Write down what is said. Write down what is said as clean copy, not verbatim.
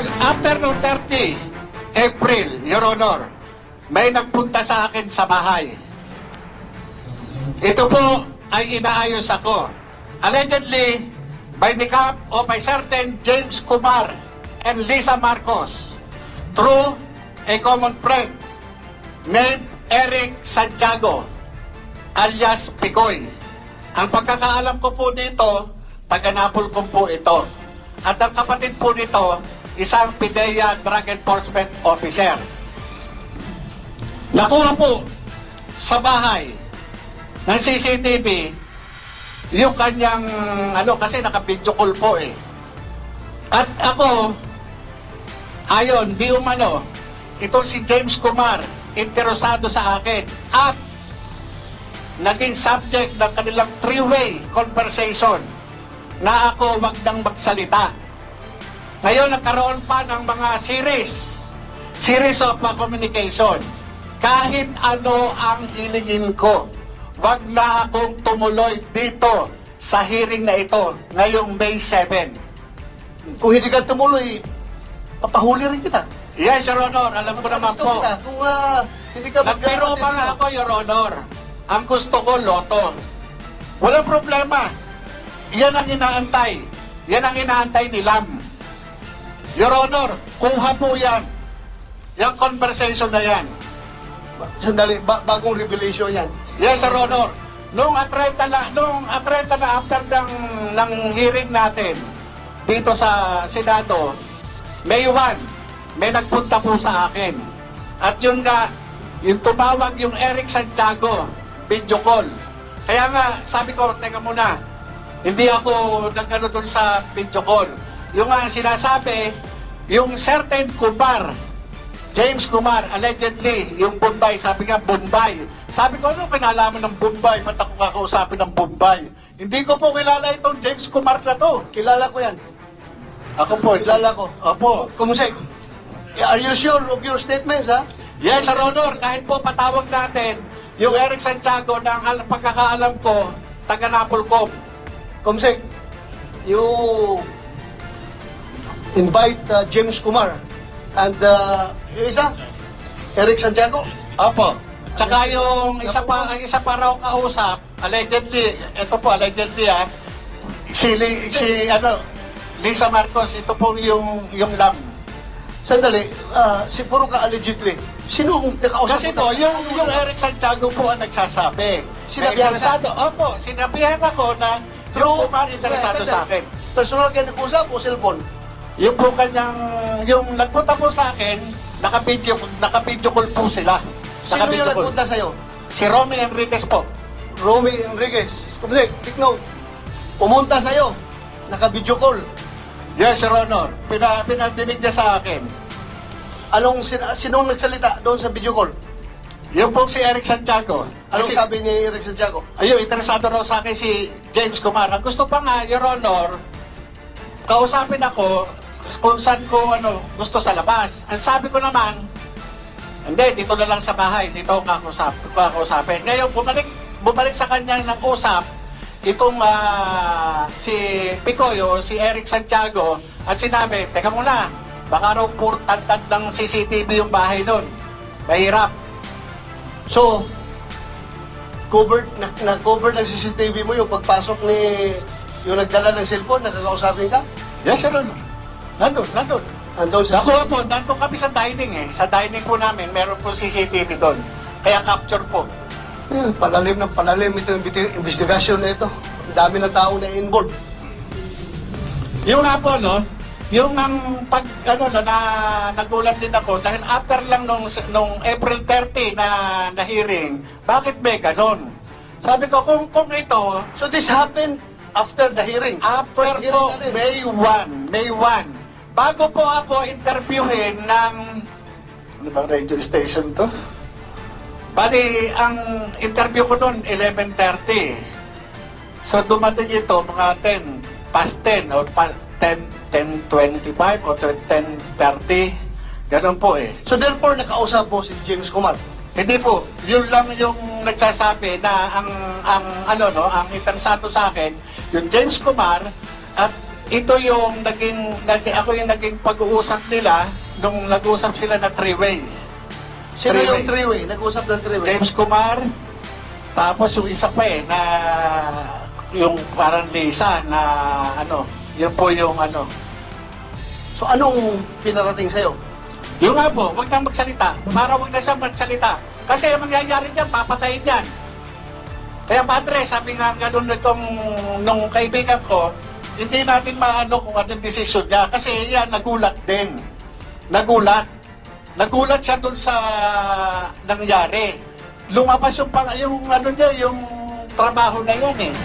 After no 30 April, Your Honor, may nagpunta sa akin sa bahay. Ito po ay inaayos ako. Allegedly, by the camp of a certain James Kumar and Lisa Marcos through a common friend named Eric Santiago alias Picoy. Ang pagkakaalam ko po dito, taga-Napolcom po ito. At ang kapatid po nito, isang PIDEA Drug Enforcement Officer. Nakuha po sa bahay ng CCTV yung kanyang, kasi naka-video call po eh. At ako, ayon, di umano, ito si James Kumar, interesado sa akin at naging subject ng kanilang three-way conversation na ako wag nang magsalita. Ngayon, nagkaroon pa ng mga series of communication. Kahit ano ang hilingin ko, wag na akong tumuloy dito sa hearing na ito ngayong May 7. Kung hindi ka tumuloy, papahuli rin kita. Yes, Your Honor, alam ko naman po. Kung hindi ka Nagpiro pa nga ako, Your Honor. Ang gusto ko, loto. Walang problema. Yan ang inaantay. Yan ang inaantay ni Lam. Your Honor, kuha po yan. Yung conversation na yan. Sandali, bagong revelation yan. Yes, Sir Honor. Nung atreta na after ng hearing natin dito sa Senado, May 1, may nagpunta po sa akin. At yun nga, yung tumawag yung Eric Santiago, video call. Kaya nga, sabi ko, teka muna, hindi ako nagano doon sa video call. Yung nga sinasabi, yung certain Kumar, James Kumar, allegedly, yung Bombay, sabi nga Bombay. Sabi ko, ano kinalaman ng Bombay? Ba't ako kakausapin ng Bombay? Hindi ko po kilala itong James Kumar na to. Kilala ko yan. Ako po, Kilala ko. Opo. Kumusek, are you sure of your statements, ha? Yes, Sir Honor, kahit po patawag natin, yung Eric Santiago na ang pagkakaalam ko, taga-Napolcom. Kumusek, you invite James Kumar and yung isa, Eric Santiago. Opo. Tsaka yung isa pa raw kausap, allegedly, ito po, allegedly si Lisa Marcos, ito po yung Lam. Sandali, siguro ka allegedly. Sino ang nakausap? Kasi po, yung Eric Santiago po ang nagsasabi. Sinabihan ka? Opo, sinabihan ako na yung Kumar interesado sa akin. Personal kayo nag-usap o cellphone? Yung po kanyang, yung nagpunta po sa akin, naka-video call po sila. Sino yung nagpunta sa'yo? Si Romy Enriquez po. Romy Enriquez. Kumusek, take note. Pumunta sa'yo, naka-video call. Yes, Your Honor. Pinadinig niya sa akin. Sinong nagsalita doon sa video call? Yung po si Eric Santiago. Anong sabi ni Eric Santiago? Ayun, interesado raw sa akin si James Kumar. Ang gusto pa nga, Your Honor, kausapin ako kung saan ko gusto sa labas. Ang sabi ko naman, hindi, dito na lang sa bahay, dito ako kakausapin. Ngayon, bumalik sa kanya ng usap, itong si Picoyo, si Eric Santiago, at sinabi, teka muna, baka raw purtad ng CCTV yung bahay doon. Mahirap. So, na-cover ng CCTV mo yung pagpasok ni yung nagdala ng cellphone, nakakausapin ka? Yes, sir. Nandun. Andun sa... Nakuha po, nandun kami sa dining eh. Sa dining po namin, meron po CCTV doon. Kaya capture po. Palalim ng palalim ito yung investigation na ito. Ang dami ng tao na involved. Yung nga po, yung ang nagulat din ako dahil after lang nung April 30 na hearing, bakit may ganon? Sabi ko, kung ito, So this happened after the hearing? after First po, hearing natin. May 1, bago po ako interviewin ng, ano bang radio station to? Bali, ang interview ko noon, 11:30. So dumating ito, mga 10 past 10 o 10:25 o 10:30. Ganun po eh. So therefore, nakausap po si James Kumar. Hindi po, yun lang yung nagsasabi na ang interesado sa akin, yung James Kumar at ito yung ako yung naging pag-uusap nila nung nag-uusap sila na three-way. Sino Three-way. yung three-way? Nag-usap ng three-way? James Kumar, tapos yung isa pa na yung parang Lisa na yun po yung So anong pinarating sa'yo? yung nga po, wag nang magsalita. Para wag na siya magsalita. Kasi ang mangyayari dyan, papatayin yan. Kaya padre, sabi nga ganun nung kaibigan ko, hindi natin maano kung anong desisyon niya. Kasi yan, nagulat din. Nagulat. Nagulat siya dun sa nangyari. Lumabas yung trabaho na yan eh.